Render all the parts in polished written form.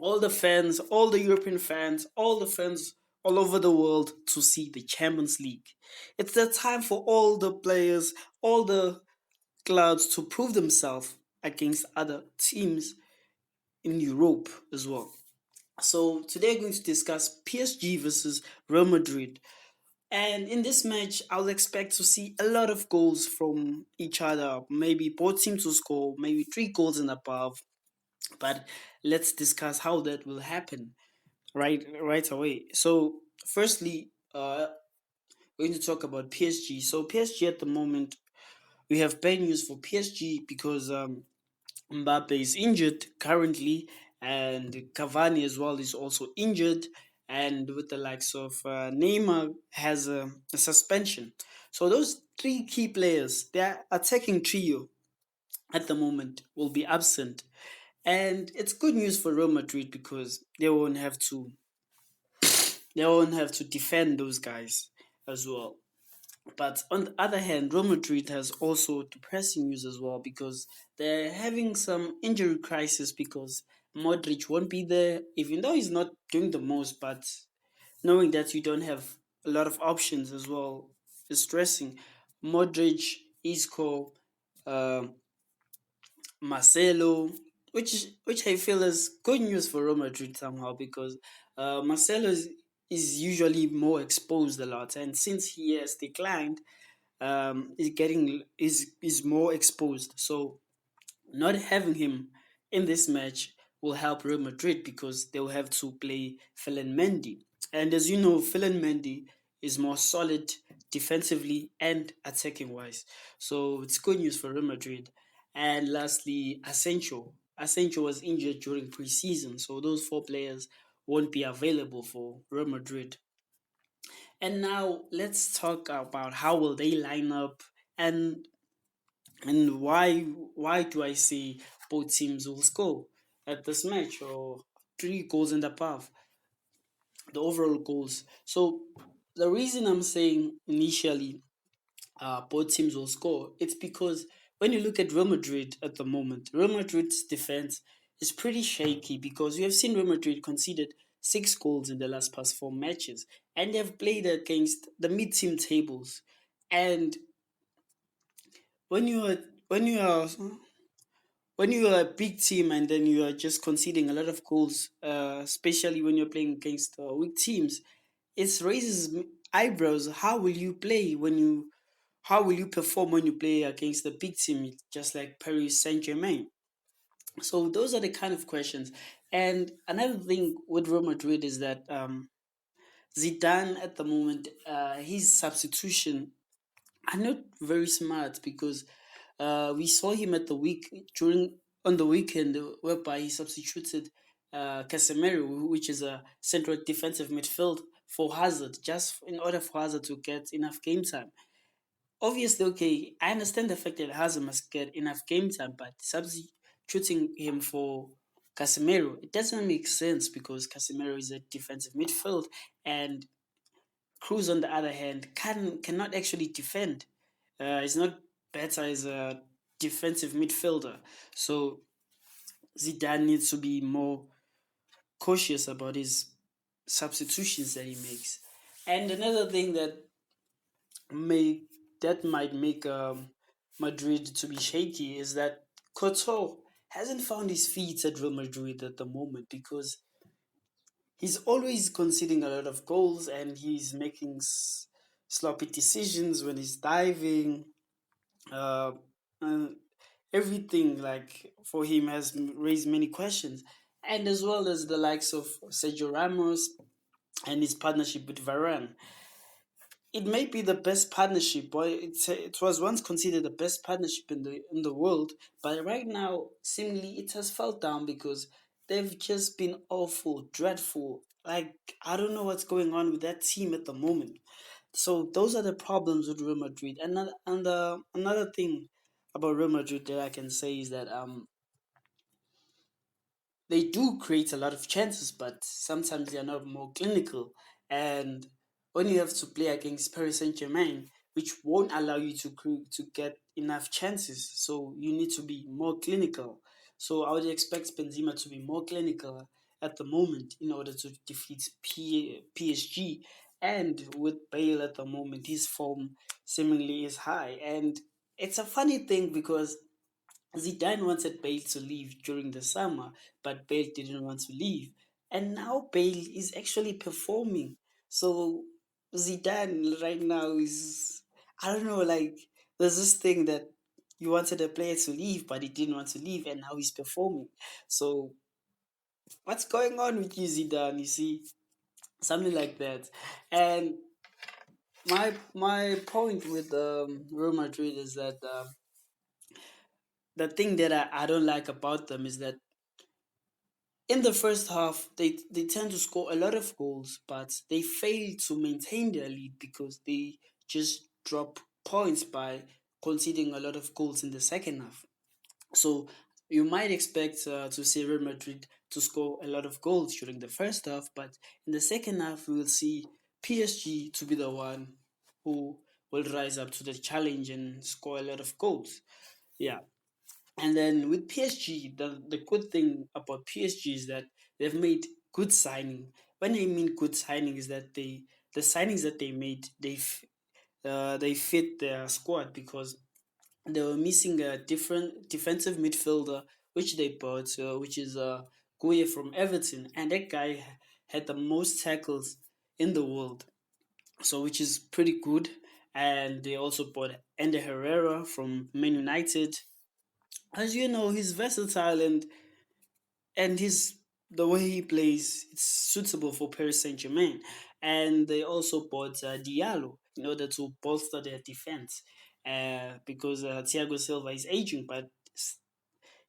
all the fans, all the European fans, all the fans all over the world to see the Champions League. It's the time for all the players, all the clubs to prove themselves against other teams in Europe as well. So today we're going to discuss PSG versus Real Madrid. And in this match, I would expect to see a lot of goals from each other. Maybe both teams to score, maybe 3 goals and above. But let's discuss how that will happen right away. So firstly, we're going to talk about PSG. So PSG at the moment, we have bad news for PSG because Mbappe is injured currently, and Cavani as well is also injured, and with the likes of Neymar has a suspension. So those 3 key players, their attacking trio at the moment will be absent, and it's good news for Real Madrid because they won't have to defend those guys as well. But on the other hand, Real Madrid has also depressing news as well because they're having some injury crisis because Modric won't be there, even though he's not doing the most. But knowing that you don't have a lot of options as well is stressing. Modric, Isco, uh, Marcelo, which I feel is good news for Real Madrid somehow because Marcelo is usually more exposed a lot, and since he has declined, is more exposed. So not having him in this match will help Real Madrid because they will have to play Philin Mendy. And as you know, Philin Mendy is more solid defensively and attacking wise. So it's good news for Real Madrid. And lastly, Asensio. Asensio was injured during preseason, so those 4 players won't be available for Real Madrid. And now let's talk about how will they line up and why do I say both teams will score at this match or 3 goals and above the overall goals. So the reason I'm saying initially both teams will score, it's because when you look at Real Madrid at the moment, Real Madrid's defense is pretty shaky because we have seen Real Madrid conceded 6 goals in the last past 4 matches, and they have played against the mid-team tables. And when you are when you are when you are a big team and then you are just conceding a lot of goals, especially when you're playing against weak teams, it raises eyebrows. How will you play when you? How will you perform when you play against a big team, just like Paris Saint Germain? So those are the kind of questions. And another thing with Real Madrid is that Zidane at the moment, his substitution are not very smart because we saw him at the week during on the weekend whereby he substituted Casemiro, which is a central defensive midfield, for Hazard, just in order for Hazard to get enough game time. Obviously, okay, I understand the fact that Hazard must get enough game time, but substituting him for Casemiro, it doesn't make sense because Casemiro is a defensive midfield and Cruz, on the other hand, cannot actually defend. He's not better as a defensive midfielder. So Zidane needs to be more cautious about his substitutions that he makes. And another thing may might make Madrid to be shaky is that Couture hasn't found his feet at Real Madrid at the moment because he's always conceding a lot of goals and he's making sloppy decisions when he's diving. Uh, uh, Everything like for him has raised many questions, and as well as the likes of Sergio Ramos and his partnership with Varane. It may be the best partnership, but it was once considered the best partnership in the world. But right now, seemingly it has fell down because they've just been awful, dreadful. Like I don't know what's going on with that team at the moment. So those are the problems with Real Madrid. Another thing about Real Madrid that I can say is that they do create a lot of chances, but sometimes they are not more clinical. And when you have to play against Paris Saint Germain, which won't allow you to get enough chances, so you need to be more clinical. So I would expect Benzema to be more clinical at the moment in order to defeat PSG. And with Bale at the moment, his form seemingly is high. And it's a funny thing because Zidane wanted Bale to leave during the summer, but Bale didn't want to leave. And now Bale is actually performing. So Zidane right now is, I don't know, like, there's this thing that you wanted a player to leave, but he didn't want to leave, and now he's performing. So what's going on with you, Zidane? You see, something like that. And my point with Real Madrid is that the thing that I don't like about them is that in the first half, they tend to score a lot of goals, but they fail to maintain their lead because they just drop points by conceding a lot of goals in the second half. So you might expect to see Real Madrid to score a lot of goals during the first half, but in the second half, we will see PSG to be the one who will rise up to the challenge and score a lot of goals. Yeah, and then with PSG, the good thing about PSG is that they've made good signing. When I mean good signing, is that the signings that they made they fit their squad because they were missing a different defensive midfielder, which they bought, which is Gueye from Everton, and that guy had the most tackles in the world, so which is pretty good. And they also bought Ender Herrera from Man United. As you know, he's versatile and his the way he plays it's suitable for Paris Saint Germain. And they also bought Diallo in order to bolster their defense because Thiago Silva is aging, but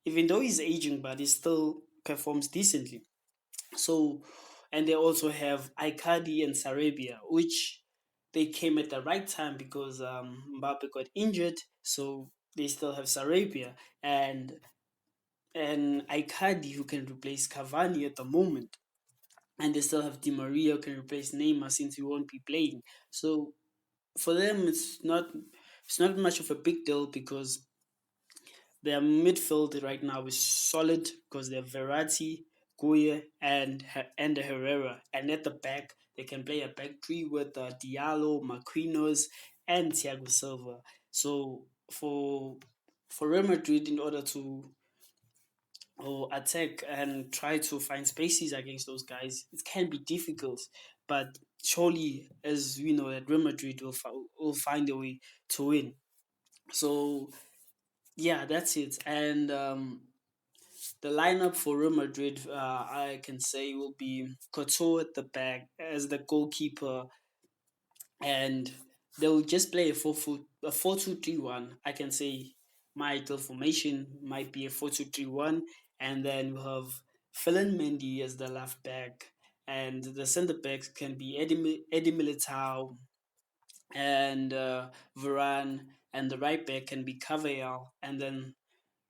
even though he's aging, but he still performs decently. So, and they also have Icardi and Sarabia, which they came at the right time because Mbappe got injured. So they still have Sarabia and Icardi who can replace Cavani at the moment. And they still have Di Maria who can replace Neymar since he won't be playing. So for them, it's not much of a big deal because their midfield right now is solid because they have Verratti, Gueye, and Herrera. And at the back, they can play a back three with Diallo, Marquinhos, and Thiago Silva. So for Real Madrid, in order to or attack and try to find spaces against those guys, it can be difficult. But surely, as we know, that Real Madrid will find a way to win. So yeah, that's it. And the lineup for Real Madrid, I can say, will be Couture at the back as the goalkeeper, and they will just play a 4-2-3-1. I can say my ideal formation might be a 4-2-3-1, and then we have Philin Mendy as the left back, and the centre backs can be Eddie Militao and Varane, and the right back can be Cavall, and then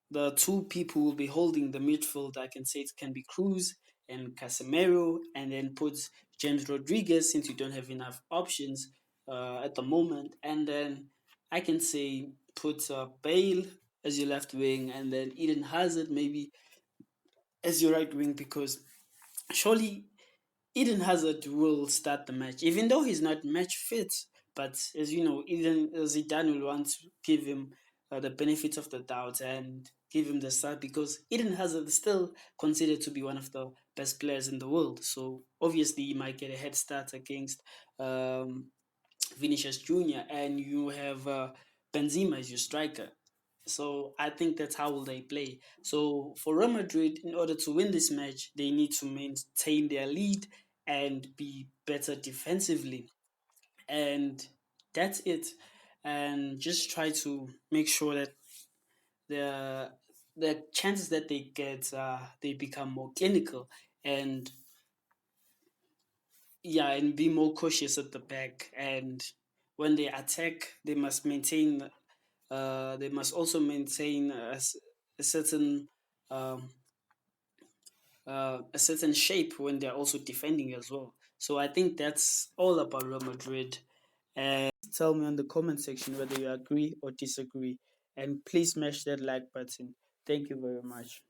the two people who will be holding the midfield, I can say it can be Cruz and Casemiro, and then put James Rodriguez since you don't have enough options at the moment. And then I can say put Bale as your left wing, and then Eden Hazard maybe as your right wing because surely Eden Hazard will start the match, even though he's not match fit. But as you know, Eden Zidane will want to give him the benefit of the doubt and give him the start because Eden Hazard is still considered to be one of the best players in the world. So obviously, he might get a head start against um, Vinicius Junior, and you have Benzema as your striker. So I think that's how will they play. So for Real Madrid, in order to win this match, they need to maintain their lead and be better defensively. And that's it. And just try to make sure that the the chances that they get they become more clinical and yeah, and be more cautious at the back. And when they attack, they must also maintain a certain um, a certain shape when they're also defending as well. So I think that's all about Real Madrid. And tell me on the comment section whether you agree or disagree. And please smash that like button. Thank you very much.